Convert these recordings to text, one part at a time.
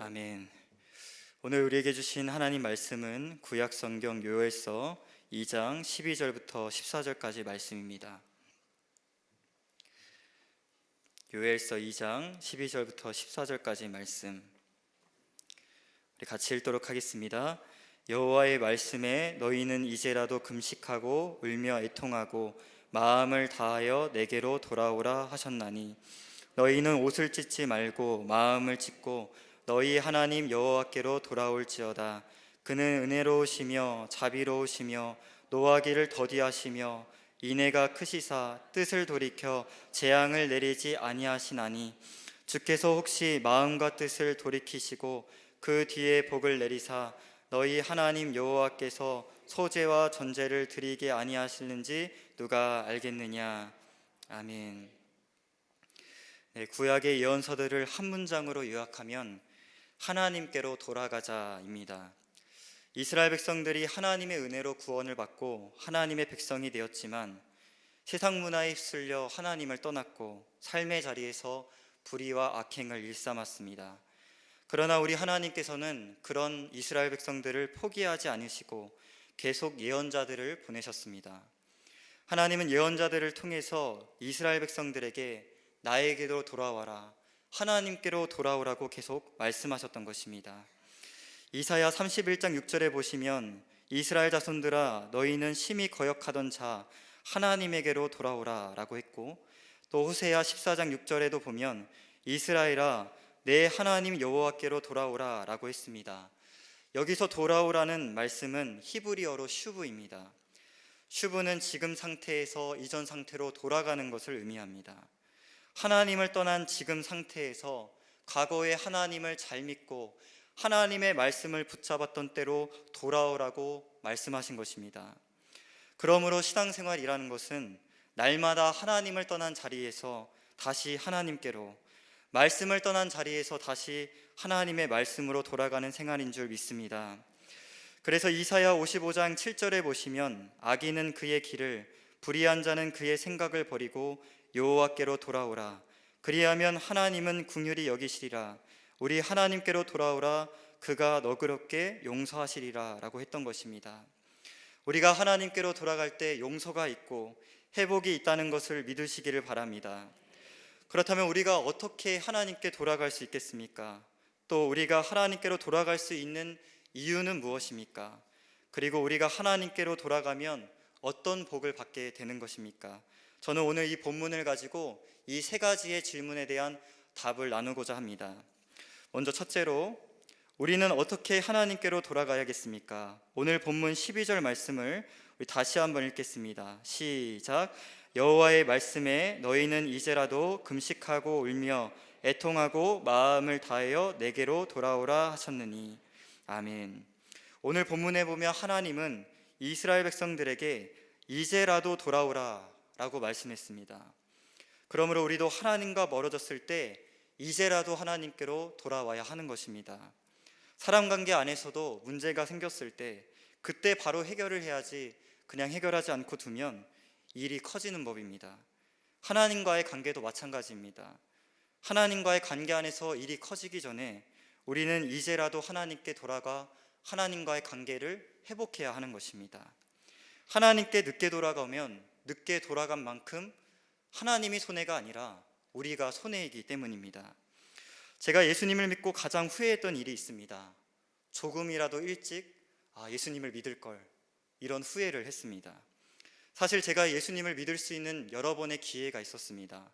아멘. 오늘 우리에게 주신 하나님 말씀은 구약 성경 요엘서 2장 12절부터 14절까지 말씀입니다. 요엘서 2장 12절부터 14절까지 말씀 우리 같이 읽도록 하겠습니다. 여호와의 말씀에 너희는 이제라도 금식하고 울며 애통하고 마음을 다하여 내게로 돌아오라 하셨나니 너희는 옷을 찢지 말고 마음을 찢고 너희 하나님 여호와께로 돌아올지어다. 그는 은혜로우시며 자비로우시며 노하기를 더디하시며 인애가 크시사 뜻을 돌이켜 재앙을 내리지 아니하시나니 주께서 혹시 마음과 뜻을 돌이키시고 그 뒤에 복을 내리사 너희 하나님 여호와께서 소제와 전제를 드리게 아니하시는지 누가 알겠느냐. 아멘. 구약의 예언서들을 한 문장으로 요약하면 하나님께로 돌아가자입니다. 이스라엘 백성들이 하나님의 은혜로 구원을 받고 하나님의 백성이 되었지만 세상 문화에 휩쓸려 하나님을 떠났고 삶의 자리에서 불의와 악행을 일삼았습니다. 그러나 우리 하나님께서는 그런 이스라엘 백성들을 포기하지 않으시고 계속 예언자들을 보내셨습니다. 하나님은 예언자들을 통해서 이스라엘 백성들에게 나에게로 돌아와라, 하나님께로 돌아오라고 계속 말씀하셨던 것입니다. 이사야 31장 6절에 보시면 이스라엘 자손들아 너희는 심히 거역하던 자 하나님에게로 돌아오라 라고 했고, 또 호세아 14장 6절에도 보면 이스라엘아 내 하나님 여호와께로 돌아오라 라고 했습니다. 여기서 돌아오라는 말씀은 히브리어로 슈브입니다. 슈브는 지금 상태에서 이전 상태로 돌아가는 것을 의미합니다. 하나님을 떠난 지금 상태에서 과거에 하나님을 잘 믿고 하나님의 말씀을 붙잡았던 때로 돌아오라고 말씀하신 것입니다. 그러므로 신앙생활이라는 것은 날마다 하나님을 떠난 자리에서 다시 하나님께로, 말씀을 떠난 자리에서 다시 하나님의 말씀으로 돌아가는 생활인 줄 믿습니다. 그래서 이사야 55장 7절에 보시면 악인은 그의 길을, 불의한 자는 그의 생각을 버리고 여호와께로 돌아오라. 그리하면 하나님은 긍휼히 여기시리라. 우리 하나님께로 돌아오라. 그가 너그럽게 용서하시리라 라고 했던 것입니다. 우리가 하나님께로 돌아갈 때 용서가 있고 회복이 있다는 것을 믿으시기를 바랍니다. 그렇다면 우리가 어떻게 하나님께 돌아갈 수 있겠습니까? 또 우리가 하나님께로 돌아갈 수 있는 이유는 무엇입니까? 그리고 우리가 하나님께로 돌아가면 어떤 복을 받게 되는 것입니까? 저는 오늘 이 본문을 가지고 이 세 가지의 질문에 대한 답을 나누고자 합니다. 먼저 첫째로, 우리는 어떻게 하나님께로 돌아가야겠습니까? 오늘 본문 12절 말씀을 우리 다시 한번 읽겠습니다. 시작. 여호와의 말씀에 너희는 이제라도 금식하고 울며 애통하고 마음을 다하여 내게로 돌아오라 하셨느니. 아멘. 오늘 본문에 보면 하나님은 이스라엘 백성들에게 이제라도 돌아오라 라고 말씀했습니다. 그러므로 우리도 하나님과 멀어졌을 때 이제라도 하나님께로 돌아와야 하는 것입니다. 사람관계 안에서도 문제가 생겼을 때 그때 바로 해결을 해야지, 그냥 해결하지 않고 두면 일이 커지는 법입니다. 하나님과의 관계도 마찬가지입니다. 하나님과의 관계 안에서 일이 커지기 전에 우리는 이제라도 하나님께 돌아가 하나님과의 관계를 회복해야 하는 것입니다. 하나님께 늦게 돌아가면 늦게 돌아간 만큼 하나님이 손해가 아니라 우리가 손해이기 때문입니다. 제가 예수님을 믿고 가장 후회했던 일이 있습니다. 조금이라도 일찍 예수님을 믿을 걸, 이런 후회를 했습니다. 사실 제가 예수님을 믿을 수 있는 여러 번의 기회가 있었습니다.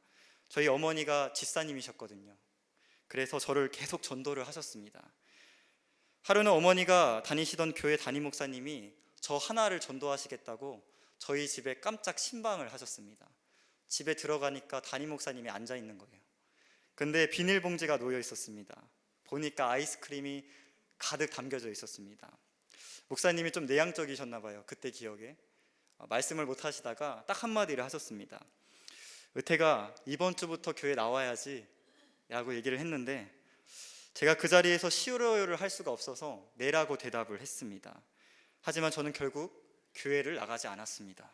저희 어머니가 집사님이셨거든요. 그래서 저를 계속 전도를 하셨습니다. 하루는 어머니가 다니시던 교회 담임 목사님이 저 하나를 전도하시겠다고 저희 집에 깜짝 신방을 하셨습니다. 집에 들어가니까 담임 목사님이 앉아 있는 거예요. 근데 비닐봉지가 놓여 있었습니다. 보니까 아이스크림이 가득 담겨져 있었습니다. 목사님이 좀 내향적이셨나 봐요. 그때 기억에 말씀을 못 하시다가 딱 한마디를 하셨습니다. 의태가 이번 주부터 교회 나와야지 라고 얘기를 했는데, 제가 그 자리에서 싫어요를 할 수가 없어서 네라고 대답을 했습니다. 하지만 저는 결국 교회를 나가지 않았습니다.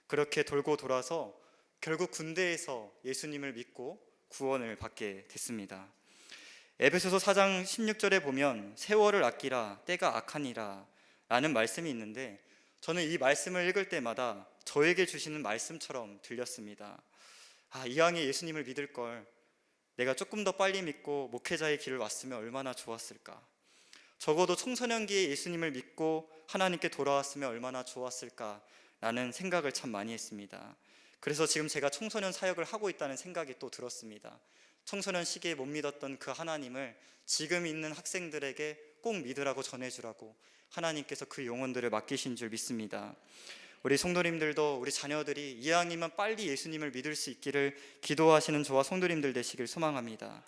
그렇게 돌고 돌아서 결국 군대에서 예수님을 믿고 구원을 받게 됐습니다. 에베소서 4장 16절에 보면 세월을 아끼라 때가 악하니라 라는 말씀이 있는데, 저는 이 말씀을 읽을 때마다 저에게 주시는 말씀처럼 들렸습니다. 이왕에 예수님을 믿을 걸 내가 조금 더 빨리 믿고 목회자의 길을 왔으면 얼마나 좋았을까. 적어도 청소년기에 예수님을 믿고 하나님께 돌아왔으면 얼마나 좋았을까라는 생각을 참 많이 했습니다. 그래서 지금 제가 청소년 사역을 하고 있다는 생각이 또 들었습니다. 청소년 시기에 못 믿었던 그 하나님을 지금 있는 학생들에게 꼭 믿으라고 전해주라고 하나님께서 그 영혼들을 맡기신 줄 믿습니다. 우리 성도님들도 우리 자녀들이 이왕이면 빨리 예수님을 믿을 수 있기를 기도하시는 저와 성도님들 되시길 소망합니다.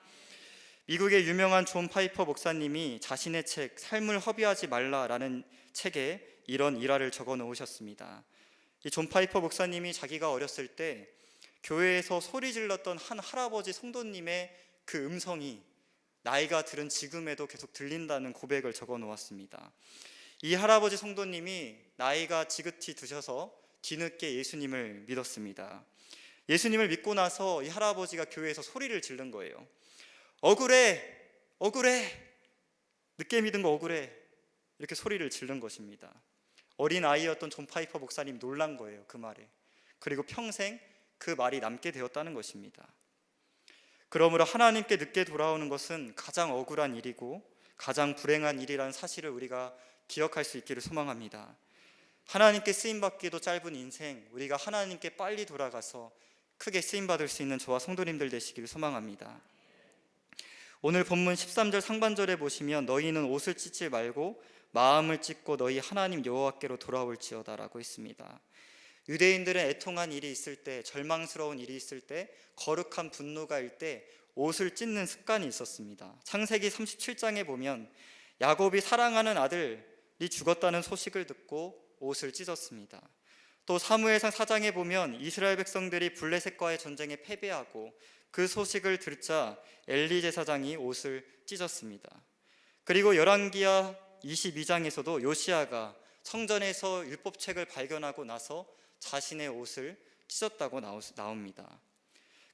미국의 유명한 존 파이퍼 목사님이 자신의 책 삶을 허비하지 말라라는 책에 이런 일화를 적어 놓으셨습니다. 이 존 파이퍼 목사님이 자기가 어렸을 때 교회에서 소리 질렀던 한 할아버지 성도님의 그 음성이 나이가 들은 지금에도 계속 들린다는 고백을 적어 놓았습니다. 이 할아버지 성도님이 나이가 지긋히 드셔서 뒤늦게 예수님을 믿었습니다. 예수님을 믿고 나서 이 할아버지가 교회에서 소리를 지른 거예요. 억울해, 억울해, 늦게 믿은 거 억울해, 이렇게 소리를 지른 것입니다. 어린 아이였던 존 파이퍼 목사님 놀란 거예요, 그 말에. 그리고 평생 그 말이 남게 되었다는 것입니다. 그러므로 하나님께 늦게 돌아오는 것은 가장 억울한 일이고 가장 불행한 일이라는 사실을 우리가 기억할 수 있기를 소망합니다. 하나님께 쓰임받기도 짧은 인생, 우리가 하나님께 빨리 돌아가서 크게 쓰임받을 수 있는 저와 성도님들 되시기를 소망합니다. 오늘 본문 13절 상반절에 보시면 너희는 옷을 찢지 말고 마음을 찢고 너희 하나님 여호와께로 돌아올지어다 라고 했습니다. 유대인들은 애통한 일이 있을 때, 절망스러운 일이 있을 때, 거룩한 분노가 일 때 옷을 찢는 습관이 있었습니다. 창세기 37장에 보면 야곱이 사랑하는 아들이 죽었다는 소식을 듣고 옷을 찢었습니다. 또 사무엘상 4장에 보면 이스라엘 백성들이 블레셋과의 전쟁에 패배하고 그 소식을 듣자 엘리 제사장이 옷을 찢었습니다. 그리고 열왕기하 22장에서도 요시야가 성전에서 율법책을 발견하고 나서 자신의 옷을 찢었다고 나옵니다.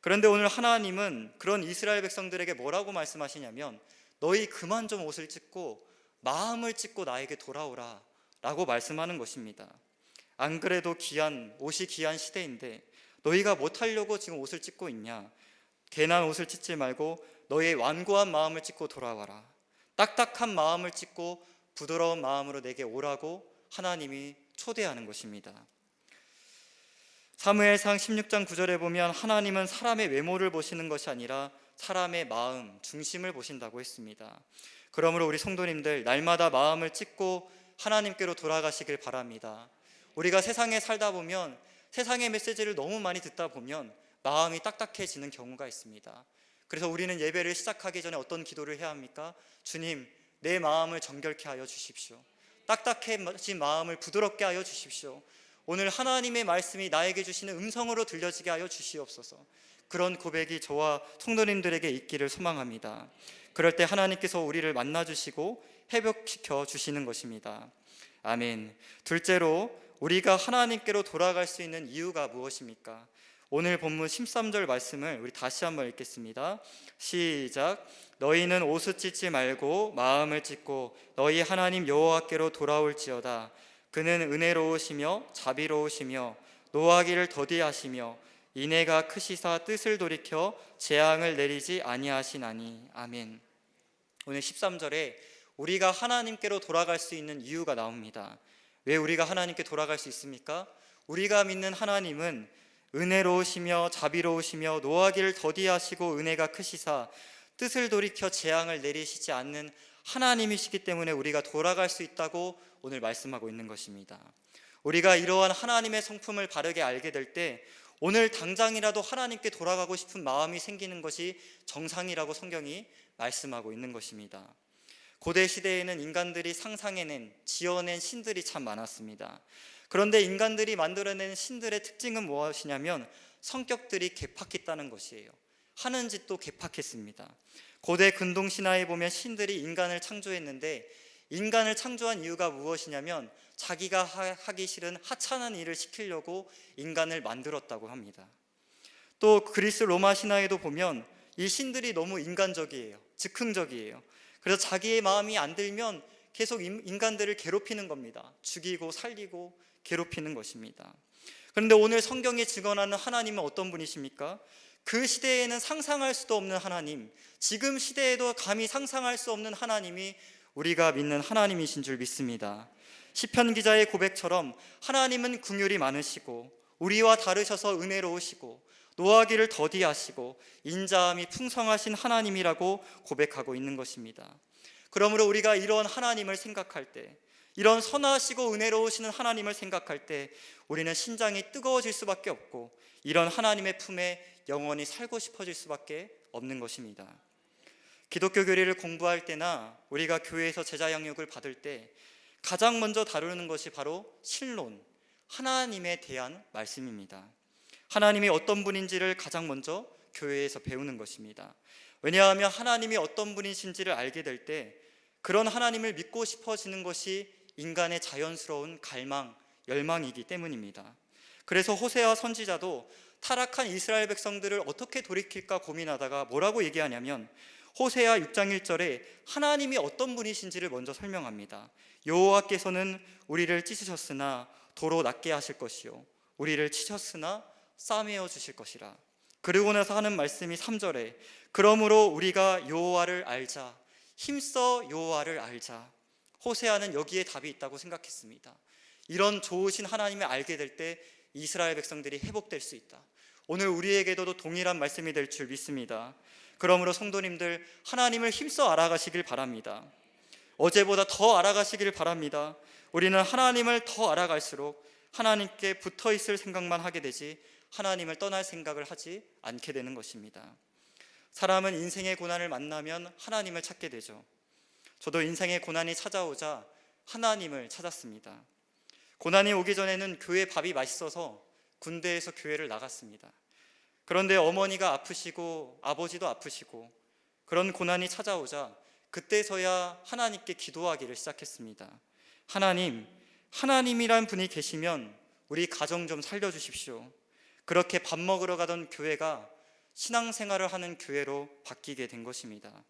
그런데 오늘 하나님은 그런 이스라엘 백성들에게 뭐라고 말씀하시냐면 너희 그만 좀 옷을 찢고 마음을 찢고 나에게 돌아오라 라고 말씀하는 것입니다. 안 그래도 옷이 귀한 시대인데 너희가 못하려고 지금 옷을 찢고 있냐? 괜한 옷을 찢지 말고 너희의 완고한 마음을 찢고 돌아와라. 딱딱한 마음을 찢고 부드러운 마음으로 내게 오라고 하나님이 초대하는 것입니다. 사무엘상 16장 9절에 보면 하나님은 사람의 외모를 보시는 것이 아니라 사람의 마음, 중심을 보신다고 했습니다. 그러므로 우리 성도님들 날마다 마음을 찢고 하나님께로 돌아가시길 바랍니다. 우리가 세상에 살다 보면 세상의 메시지를 너무 많이 듣다 보면 마음이 딱딱해지는 경우가 있습니다. 그래서 우리는 예배를 시작하기 전에 어떤 기도를 해야 합니까? 주님, 내 마음을 정결케 하여 주십시오. 딱딱해진 마음을 부드럽게 하여 주십시오. 오늘 하나님의 말씀이 나에게 주시는 음성으로 들려지게 하여 주시옵소서. 그런 고백이 저와 성도님들에게 있기를 소망합니다. 그럴 때 하나님께서 우리를 만나주시고 회복시켜 주시는 것입니다. 아멘. 둘째로 우리가 하나님께로 돌아갈 수 있는 이유가 무엇입니까? 오늘 본문 13절 말씀을 우리 다시 한번 읽겠습니다. 시작. 너희는 옷을 찢지 말고 마음을 찢고 너희 하나님 여호와께로 돌아올지어다. 그는 은혜로우시며 자비로우시며 노하기를 더디하시며 인애가 크시사 뜻을 돌이켜 재앙을 내리지 아니하시나니. 아멘. 오늘 13절에 우리가 하나님께로 돌아갈 수 있는 이유가 나옵니다. 왜 우리가 하나님께 돌아갈 수 있습니까? 우리가 믿는 하나님은 은혜로우시며 자비로우시며 노하기를 더디하시고 은혜가 크시사 뜻을 돌이켜 재앙을 내리시지 않는 하나님이시기 때문에 우리가 돌아갈 수 있다고 오늘 말씀하고 있는 것입니다. 우리가 이러한 하나님의 성품을 바르게 알게 될 때 오늘 당장이라도 하나님께 돌아가고 싶은 마음이 생기는 것이 정상이라고 성경이 말씀하고 있는 것입니다. 고대 시대에는 인간들이 상상해낸, 지어낸 신들이 참 많았습니다. 그런데 인간들이 만들어낸 신들의 특징은 무엇이냐면 성격들이 개팍했다는 것이에요. 하는 짓도 개팍했습니다. 고대 근동 신화에 보면 신들이 인간을 창조했는데 인간을 창조한 이유가 무엇이냐면 자기가 하기 싫은 하찮은 일을 시키려고 인간을 만들었다고 합니다. 또 그리스 로마 신화에도 보면 이 신들이 너무 인간적이에요. 즉흥적이에요. 그래서 자기의 마음이 안 들면 계속 인간들을 괴롭히는 겁니다. 죽이고 살리고 괴롭히는 것입니다. 그런데 오늘 성경이 증언하는 하나님은 어떤 분이십니까? 그 시대에는 상상할 수도 없는 하나님, 지금 시대에도 감히 상상할 수 없는 하나님이 우리가 믿는 하나님이신 줄 믿습니다. 시편 기자의 고백처럼 하나님은 긍휼이 많으시고 우리와 다르셔서 은혜로우시고 노하기를 더디하시고 인자함이 풍성하신 하나님이라고 고백하고 있는 것입니다. 그러므로 우리가 이런 하나님을 생각할 때, 이런 선하시고 은혜로우시는 하나님을 생각할 때 우리는 심장이 뜨거워질 수밖에 없고 이런 하나님의 품에 영원히 살고 싶어질 수밖에 없는 것입니다. 기독교 교리를 공부할 때나 우리가 교회에서 제자 양육을 받을 때 가장 먼저 다루는 것이 바로 신론, 하나님에 대한 말씀입니다. 하나님이 어떤 분인지를 가장 먼저 교회에서 배우는 것입니다. 왜냐하면 하나님이 어떤 분이신지를 알게 될 때 그런 하나님을 믿고 싶어지는 것이 인간의 자연스러운 갈망, 열망이기 때문입니다. 그래서 호세아 선지자도 타락한 이스라엘 백성들을 어떻게 돌이킬까 고민하다가 뭐라고 얘기하냐면 호세아 6장 1절에 하나님이 어떤 분이신지를 먼저 설명합니다. 여호와께서는 우리를 찢으셨으나 도로 낫게 하실 것이요 우리를 치셨으나 싸매어 주실 것이라. 그리고 나서 하는 말씀이 3절에 그러므로 우리가 여호와를 알자, 힘써 여호와를 알자. 호세아는 여기에 답이 있다고 생각했습니다. 이런 좋으신 하나님을 알게 될 때 이스라엘 백성들이 회복될 수 있다. 오늘 우리에게도 동일한 말씀이 될 줄 믿습니다. 그러므로 성도님들 하나님을 힘써 알아가시길 바랍니다. 어제보다 더 알아가시길 바랍니다. 우리는 하나님을 더 알아갈수록 하나님께 붙어 있을 생각만 하게 되지 하나님을 떠날 생각을 하지 않게 되는 것입니다. 사람은 인생의 고난을 만나면 하나님을 찾게 되죠. 저도 인생의 고난이 찾아오자 하나님을 찾았습니다. 고난이 오기 전에는 교회 밥이 맛있어서 군대에서 교회를 나갔습니다. 그런데 어머니가 아프시고 아버지도 아프시고 그런 고난이 찾아오자 그때서야 하나님께 기도하기를 시작했습니다. 하나님이란 분이 계시면 우리 가정 좀 살려주십시오. 그렇게 밥 먹으러 가던 교회가 신앙생활을 하는 교회로 바뀌게 된 것입니다.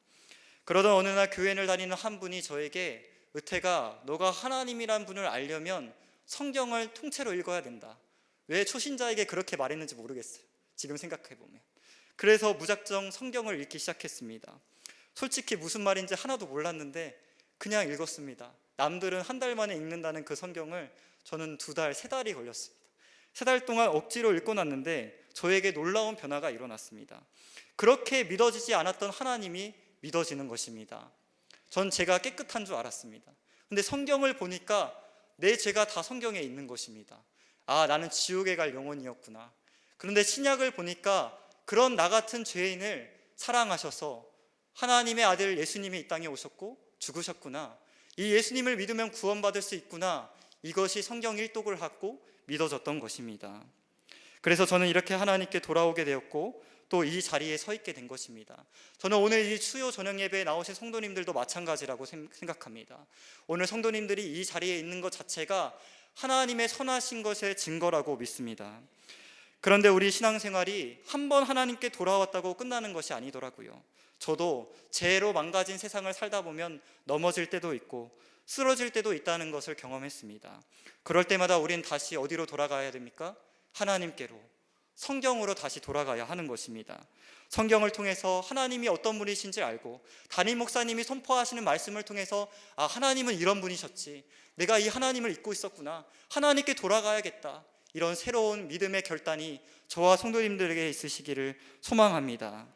그러던 어느 날 교회를 다니는 한 분이 저에게 의태가 너가 하나님이란 분을 알려면 성경을 통째로 읽어야 된다. 왜 초신자에게 그렇게 말했는지 모르겠어요. 지금 생각해보면. 그래서 무작정 성경을 읽기 시작했습니다. 솔직히 무슨 말인지 하나도 몰랐는데 그냥 읽었습니다. 남들은 한 달 만에 읽는다는 그 성경을 저는 2달, 3달이 걸렸습니다. 3달 동안 억지로 읽고 났는데 저에게 놀라운 변화가 일어났습니다. 그렇게 믿어지지 않았던 하나님이 믿어지는 것입니다. 전 제가 깨끗한 줄 알았습니다. 근데 성경을 보니까 내 죄가 다 성경에 있는 것입니다. 아, 나는 지옥에 갈 영혼이었구나. 그런데 신약을 보니까 그런 나 같은 죄인을 사랑하셔서 하나님의 아들 예수님이 이 땅에 오셨고 죽으셨구나. 이 예수님을 믿으면 구원받을 수 있구나. 이것이 성경 일독을 하고 믿어졌던 것입니다. 그래서 저는 이렇게 하나님께 돌아오게 되었고 또 이 자리에 서 있게 된 것입니다. 저는 오늘 이 수요 저녁 예배에 나오신 성도님들도 마찬가지라고 생각합니다. 오늘 성도님들이 이 자리에 있는 것 자체가 하나님의 선하신 것의 증거라고 믿습니다. 그런데 우리 신앙생활이 한 번 하나님께 돌아왔다고 끝나는 것이 아니더라고요. 저도 죄로 망가진 세상을 살다 보면 넘어질 때도 있고 쓰러질 때도 있다는 것을 경험했습니다. 그럴 때마다 우린 다시 어디로 돌아가야 됩니까? 하나님께로, 성경으로 다시 돌아가야 하는 것입니다. 성경을 통해서 하나님이 어떤 분이신지 알고 담임 목사님이 선포하시는 말씀을 통해서 아, 하나님은 이런 분이셨지, 내가 이 하나님을 잊고 있었구나, 하나님께 돌아가야겠다, 이런 새로운 믿음의 결단이 저와 성도님들에게 있으시기를 소망합니다.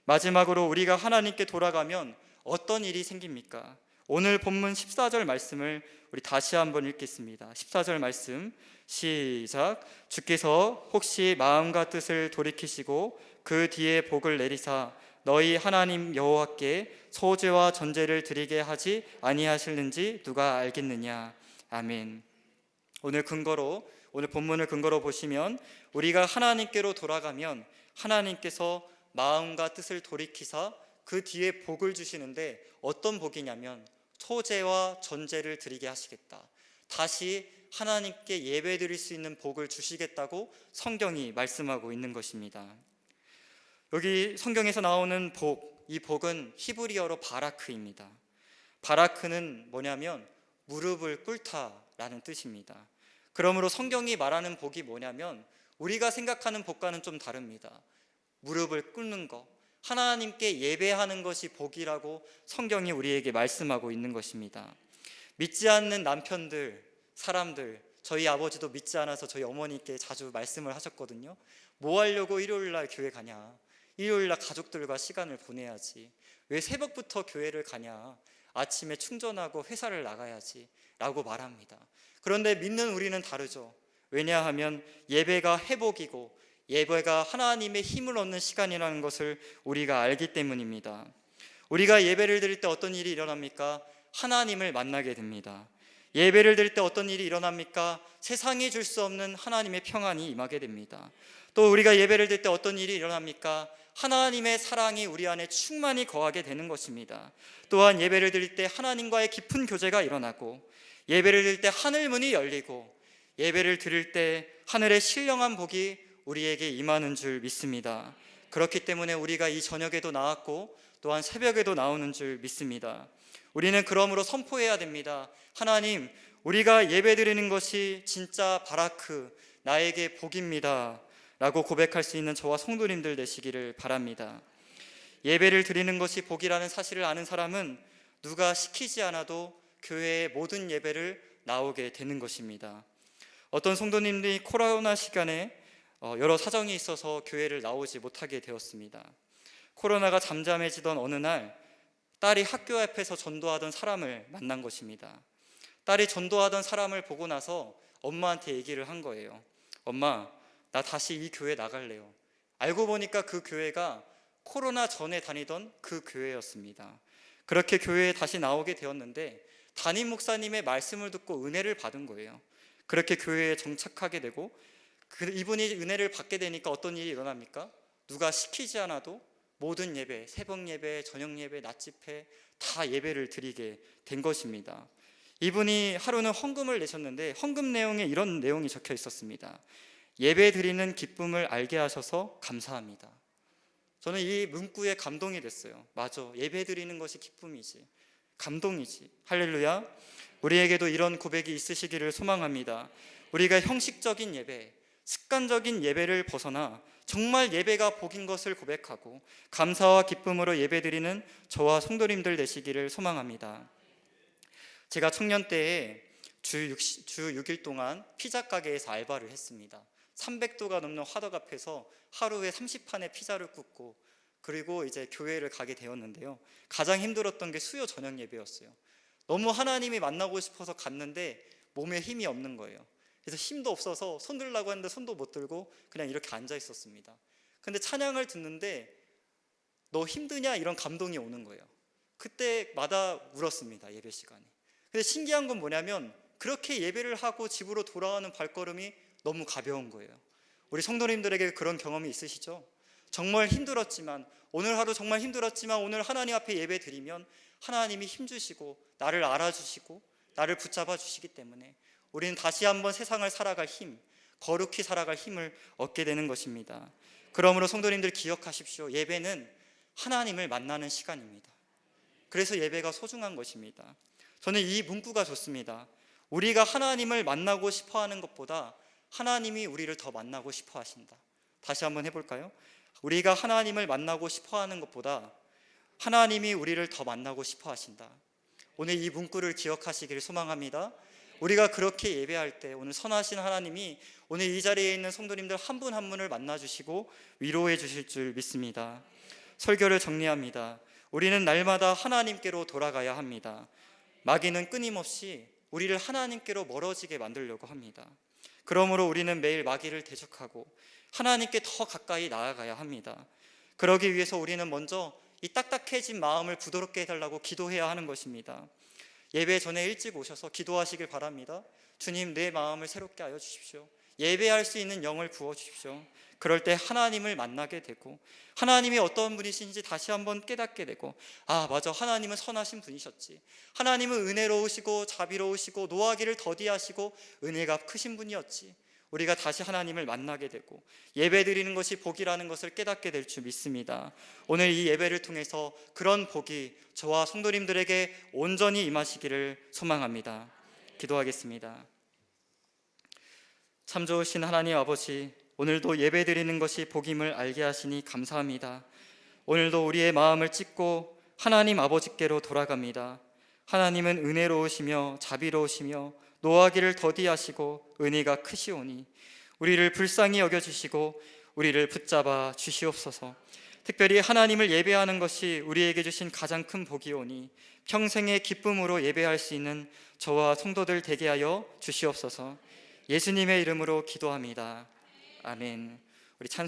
마지막으로 우리가 하나님께 돌아가면 어떤 일이 생깁니까? 오늘 본문 14절 말씀을 우리 다시 한번 읽겠습니다. 14절 말씀 시작. 주께서 혹시 마음과 뜻을 돌이키시고 그 뒤에 복을 내리사 너희 하나님 여호와께 소제와 전제를 드리게 하지 아니하실는지 누가 알겠느냐. 아멘. 오늘 본문을 근거로 보시면 우리가 하나님께로 돌아가면 하나님께서 마음과 뜻을 돌이키사 그 뒤에 복을 주시는데 어떤 복이냐면 소제와 전제를 드리게 하시겠다. 다시 하나님께 예배 드릴 수 있는 복을 주시겠다고 성경이 말씀하고 있는 것입니다. 여기 성경에서 나오는 복, 이 복은 히브리어로 바라크입니다. 바라크는 뭐냐면 무릎을 꿇다라는 뜻입니다. 그러므로 성경이 말하는 복이 뭐냐면 우리가 생각하는 복과는 좀 다릅니다. 무릎을 꿇는 것, 하나님께 예배하는 것이 복이라고 성경이 우리에게 말씀하고 있는 것입니다. 믿지 않는 남편들, 사람들, 저희 아버지도 믿지 않아서 저희 어머니께 자주 말씀을 하셨거든요. 뭐 하려고 일요일날 교회 가냐? 일요일날 가족들과 시간을 보내야지. 왜 새벽부터 교회를 가냐? 아침에 충전하고 회사를 나가야지 라고 말합니다. 그런데 믿는 우리는 다르죠. 왜냐하면 예배가 회복이고 예배가 하나님의 힘을 얻는 시간이라는 것을 우리가 알기 때문입니다. 우리가 예배를 드릴 때 어떤 일이 일어납니까? 하나님을 만나게 됩니다. 예배를 드릴 때 어떤 일이 일어납니까? 세상이 줄 수 없는 하나님의 평안이 임하게 됩니다. 또 우리가 예배를 드릴 때 어떤 일이 일어납니까? 하나님의 사랑이 우리 안에 충만히 거하게 되는 것입니다. 또한 예배를 드릴 때 하나님과의 깊은 교제가 일어나고, 예배를 드릴 때 하늘 문이 열리고, 예배를 드릴 때 하늘의 신령한 복이 우리에게 임하는 줄 믿습니다. 그렇기 때문에 우리가 이 저녁에도 나왔고 또한 새벽에도 나오는 줄 믿습니다. 우리는 그러므로 선포해야 됩니다. 하나님, 우리가 예배드리는 것이 진짜 바라크, 나에게 복입니다 라고 고백할 수 있는 저와 성도님들 되시기를 바랍니다. 예배를 드리는 것이 복이라는 사실을 아는 사람은 누가 시키지 않아도 교회의 모든 예배를 나오게 되는 것입니다. 어떤 성도님들이 코로나 시간에 여러 사정이 있어서 교회를 나오지 못하게 되었습니다. 코로나가 잠잠해지던 어느 날 딸이 학교 앞에서 전도하던 사람을 만난 것입니다. 딸이 전도하던 사람을 보고 나서 엄마한테 얘기를 한 거예요. 엄마, 나 다시 이 교회 나갈래요. 알고 보니까 그 교회가 코로나 전에 다니던 그 교회였습니다. 그렇게 교회에 다시 나오게 되었는데 담임 목사님의 말씀을 듣고 은혜를 받은 거예요. 그렇게 교회에 정착하게 되고, 이분이 은혜를 받게 되니까 어떤 일이 일어납니까? 누가 시키지 않아도 모든 예배, 새벽 예배, 저녁 예배, 낮 집회 다 예배를 드리게 된 것입니다. 이분이 하루는 헌금을 내셨는데 헌금 내용에 이런 내용이 적혀 있었습니다. 예배 드리는 기쁨을 알게 하셔서 감사합니다. 저는 이 문구에 감동이 됐어요. 맞아, 예배 드리는 것이 기쁨이지, 감동이지. 할렐루야. 우리에게도 이런 고백이 있으시기를 소망합니다. 우리가 형식적인 예배, 습관적인 예배를 벗어나 정말 예배가 복인 것을 고백하고 감사와 기쁨으로 예배드리는 저와 성도님들 되시기를 소망합니다. 제가 청년 때에 주 6일 동안 피자 가게에서 알바를 했습니다. 300도가 넘는 화덕 앞에서 하루에 30판의 피자를 굽고, 그리고 이제 교회를 가게 되었는데요. 가장 힘들었던 게 수요 저녁 예배였어요. 너무 하나님이 만나고 싶어서 갔는데 몸에 힘이 없는 거예요. 그래서 힘도 없어서 손 들라고 했는데 손도 못 들고 그냥 이렇게 앉아 있었습니다. 근데 찬양을 듣는데 너 힘드냐? 이런 감동이 오는 거예요. 그때마다 울었습니다, 예배 시간에. 근데 신기한 건 뭐냐면 그렇게 예배를 하고 집으로 돌아오는 발걸음이 너무 가벼운 거예요. 우리 성도님들에게 그런 경험이 있으시죠? 정말 힘들었지만, 오늘 하루 정말 힘들었지만 오늘 하나님 앞에 예배 드리면 하나님이 힘주시고 나를 알아주시고 나를 붙잡아 주시기 때문에 우리는 다시 한번 세상을 살아갈 힘, 거룩히 살아갈 힘을 얻게 되는 것입니다. 그러므로 성도님들 기억하십시오. 예배는 하나님을 만나는 시간입니다. 그래서 예배가 소중한 것입니다. 저는 이 문구가 좋습니다. 우리가 하나님을 만나고 싶어하는 것보다 하나님이 우리를 더 만나고 싶어 하신다. 다시 한번 해볼까요? 우리가 하나님을 만나고 싶어 하는 것보다 하나님이 우리를 더 만나고 싶어 하신다. 오늘 이 문구를 기억하시기를 소망합니다. 우리가 그렇게 예배할 때 오늘 선하신 하나님이 오늘 이 자리에 있는 성도님들 한 분 한 분을 만나주시고 위로해 주실 줄 믿습니다. 설교를 정리합니다. 우리는 날마다 하나님께로 돌아가야 합니다. 마귀는 끊임없이 우리를 하나님께로 멀어지게 만들려고 합니다. 그러므로 우리는 매일 마귀를 대적하고 하나님께 더 가까이 나아가야 합니다. 그러기 위해서 우리는 먼저 이 딱딱해진 마음을 부드럽게 해달라고 기도해야 하는 것입니다. 예배 전에 일찍 오셔서 기도하시길 바랍니다. 주님, 내 마음을 새롭게 하여 주십시오. 예배할 수 있는 영을 부어주십시오. 그럴 때 하나님을 만나게 되고 하나님이 어떤 분이신지 다시 한번 깨닫게 되고, 아 맞아, 하나님은 선하신 분이셨지, 하나님은 은혜로우시고 자비로우시고 노하기를 더디하시고 은혜가 크신 분이었지, 우리가 다시 하나님을 만나게 되고 예배드리는 것이 복이라는 것을 깨닫게 될 줄 믿습니다. 오늘 이 예배를 통해서 그런 복이 저와 성도님들에게 온전히 임하시기를 소망합니다. 기도하겠습니다. 참 좋으신 하나님 아버지, 오늘도 예배드리는 것이 복임을 알게 하시니 감사합니다. 오늘도 우리의 마음을 찢고 하나님 아버지께로 돌아갑니다. 하나님은 은혜로우시며 자비로우시며 노하기를 더디하시고 은혜가 크시오니 우리를 불쌍히 여겨주시고 우리를 붙잡아 주시옵소서. 특별히 하나님을 예배하는 것이 우리에게 주신 가장 큰 복이오니 평생의 기쁨으로 예배할 수 있는 저와 성도들 되게 하여 주시옵소서. 예수님의 이름으로 기도합니다. 아멘. 우리 찬송